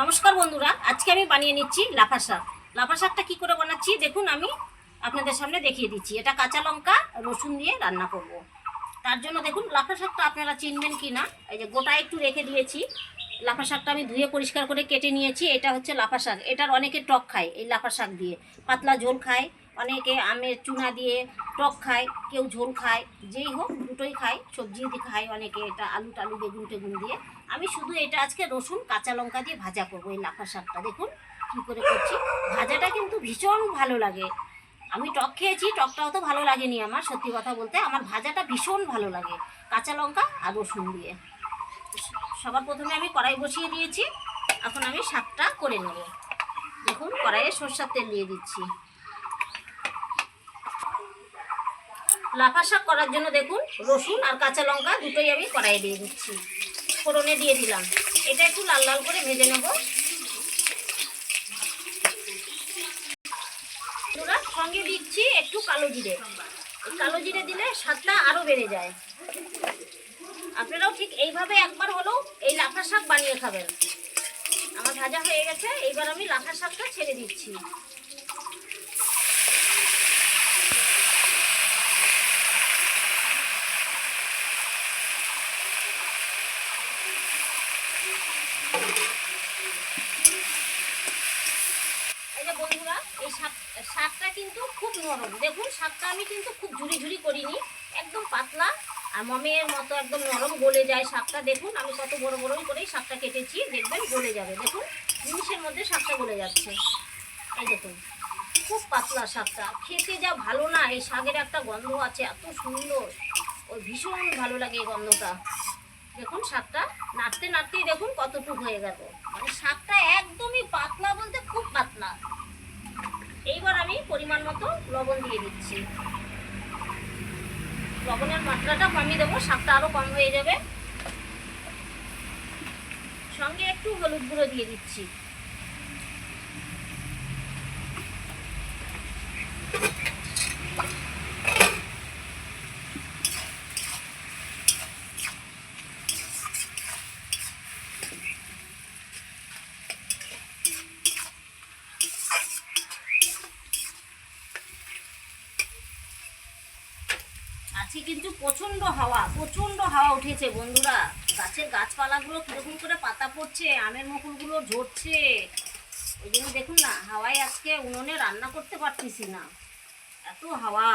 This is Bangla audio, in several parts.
নমস্কার বন্ধুরা, আজকে আমি বানিয়ে নিচ্ছি লাফা শাক। লাফা শাকটা কী করে বানাচ্ছি দেখুন, আমি আপনাদের সামনে দেখিয়ে দিচ্ছি। এটা কাঁচা লঙ্কা রসুন দিয়ে রান্না করব। তার জন্য দেখুন লাফা শাকটা আপনারা চিনবেন কি না, এই যে গোটা একটু রেখে দিয়েছি। লাফা শাকটা আমি ধুয়ে পরিষ্কার করে কেটে নিয়েছি। এটা হচ্ছে লাফা শাক। এটার অনেকে টক খায়, এই লাফা শাক দিয়ে পাতলা ঝোল খায়, অনেকে আমের চুনা দিয়ে টক খায়, কেউ ঝোল খায়, যেই হোক দুটোই খায়, সবজি দিয়ে খায় অনেকে, এটা আলু টালু বেগুন টেগুন দিয়ে। আমি শুধু এটা আজকে রসুন কাঁচা লঙ্কা দিয়ে ভাজা করবো এই লাফা শাকটা। দেখুন কী করে করছি। ভাজাটা কিন্তু ভীষণ ভালো লাগে। আমি টক খেয়েছি, টকটাও তো ভালো লাগেনি আমার, সত্যি কথা বলতে আমার ভাজাটা ভীষণ ভালো লাগে কাঁচা লঙ্কা আর রসুন দিয়ে। সবার প্রথমে আমি কড়াই বসিয়ে দিয়েছি, এখন আমি শাকটা করে নেব। দেখুন কড়াইয়ে সরষের তেল দিয়ে দিচ্ছি। লাফা শাক করার জন্য দেখুন রসুন আর কাঁচা লঙ্কা দুটোই আমি কড়াইয়ে দিয়ে দিচ্ছি, ফোড়নে দিয়ে দিলাম। এটা একটু লাল লাল করে ভেজে নেব। সঙ্গে দিচ্ছি একটু কালো জিরে। কালো জিরে দিলে স্বাদটা আরও বেড়ে যায়। আপনারাও ঠিক এইভাবে একবার হলেও এই লাফা শাক বানিয়ে খাবেন। আমার ভাজা হয়ে গেছে, এইবার আমি লাফা শাকটা ছেড়ে দিচ্ছি। এই যে বন্ধুরা, এই শাকটা কিন্তু খুব নরম। দেখুন শাকটা আমি কিন্তু খুব ঝুরি ঝুরি করিনি, একদম পাতলা আর মমের মতো একদম নরম, গলে যায় শাকটা। দেখুন আমি কত বড় বড়ই করেই শাকটা কেটেছি, দেখবেন গলে যাবে। দেখুন জিনিসের মধ্যে শাকটা গলে যাচ্ছে। এই দেখুন খুব পাতলা শাকটা, খেতে যা ভালো না। এই শাকের একটা গন্ধ আছে এত সুন্দর, ওই ভীষণ ভালো লাগে এই গন্ধটা। দেখুন শাকটা নাড়তে নাড়তেই দেখুন কতটুকু হয়ে গেল, মানে শাকটা একদমই পাতলা বলতে খুব পাতলা। এইবার আমি পরিমাণ মতো লবণ দিয়ে দিচ্ছি। লবণের মাত্রাটা কমিয়ে দেবো, শাকটা আরও কম হয়ে যাবে। সঙ্গে একটু হলুদ গুঁড়ো দিয়ে দিচ্ছি। আজকে কিন্তু প্রচণ্ড হাওয়া উঠেছে বন্ধুরা। গাছের গাছপালাগুলো কীরকম করে পাতা পড়ছে, আমের মুকুলগুলো ঝরছে। ওই জন্য দেখুন না, হাওয়ায় আজকে উনুনে রান্না করতে পারতেছি না, এত হাওয়া।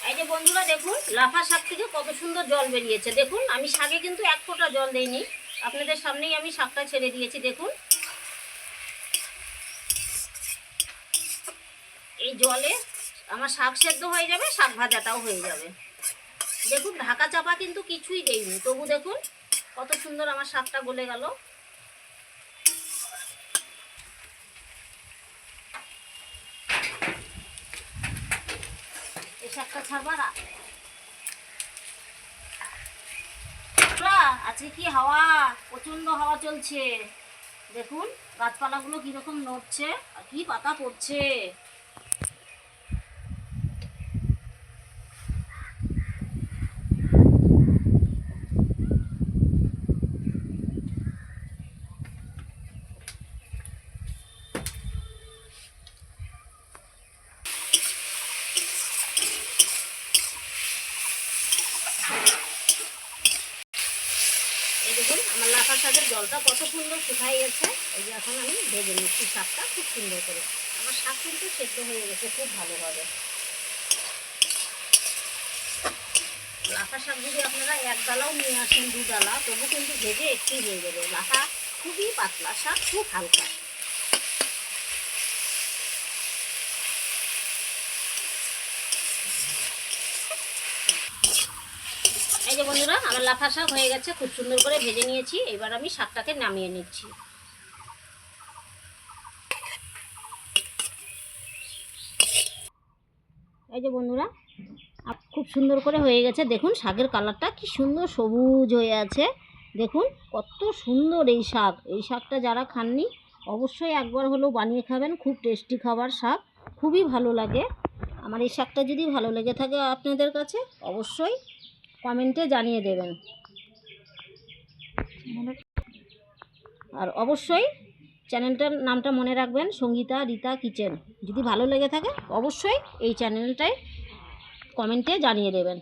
এই যে বন্ধুরা দেখুন লাফা শাক থেকে কত সুন্দর জল বেরিয়েছে। দেখুন আমি শাকে কিন্তু এক ফোঁটা জল দেইনি, আপনাদের সামনেই আমি শাকটা ছেড়ে দিয়েছি। দেখুন এই জলে আমার শাক সেদ্ধ হয়ে যাবে, শাক ভাজাটাও হয়ে যাবে। দেখুন ঢাকা চাপা কিন্তু কিছুই দেইনি, তবু দেখুন কত সুন্দর আমার শাকটা গলে গেল। এই শাকটা ছাড়বার আজকে কি হাওয়া, প্রচন্ড হাওয়া চলছে। দেখুন গাছপালাগুলো কিরকম নড়ছে আর কি পাতা পড়ছে। দেখুন আমার লাফা শাকের জলটা কত সুন্দর শুকাই গেছে। এই যে এখন আমি ভেজে নিচ্ছি শাকটা খুব সুন্দর করে। আমার শাক কিন্তু সেদ্ধ হয়ে গেছে খুব ভালোভাবে। লাফা শাক যদি আপনারা এক ডালাও নিয়ে আসেন, দু ডালা, তবু কিন্তু ভেজে একটুই হয়ে যাবে। লাফা খুবই পাতলা শাক, খুব হালকা। এই যে বন্ধুরা আমার লাফা শাক হয়ে গেছে, খুব সুন্দর করে ভেজে নিয়েছি। এবার আমি শাকটাকে নামিয়ে নিচ্ছি। এই যে বন্ধুরা, খুব সুন্দর করে হয়ে গেছে। দেখুন শাকের কালারটা কি সুন্দর সবুজ হয়ে আছে। দেখুন কত সুন্দর এই শাক। এই শাকটা যারা খাননি অবশ্যই একবার হলেও বানিয়ে খাবেন। খুব টেস্টি খাবার শাক, খুবই ভালো লাগে। আমার এই শাকটা যদি ভালো লেগে থাকে আপনাদের কাছে অবশ্যই কমেন্টে জানিয়ে দেবেন। আর অবশ্যই চ্যানেলটার নামটা মনে রাখবেন, সঙ্গীতা রীতা কিচেন। যদি ভালো লেগে থাকে অবশ্যই এই চ্যানেলটায় কমেন্টে জানিয়ে দেবেন।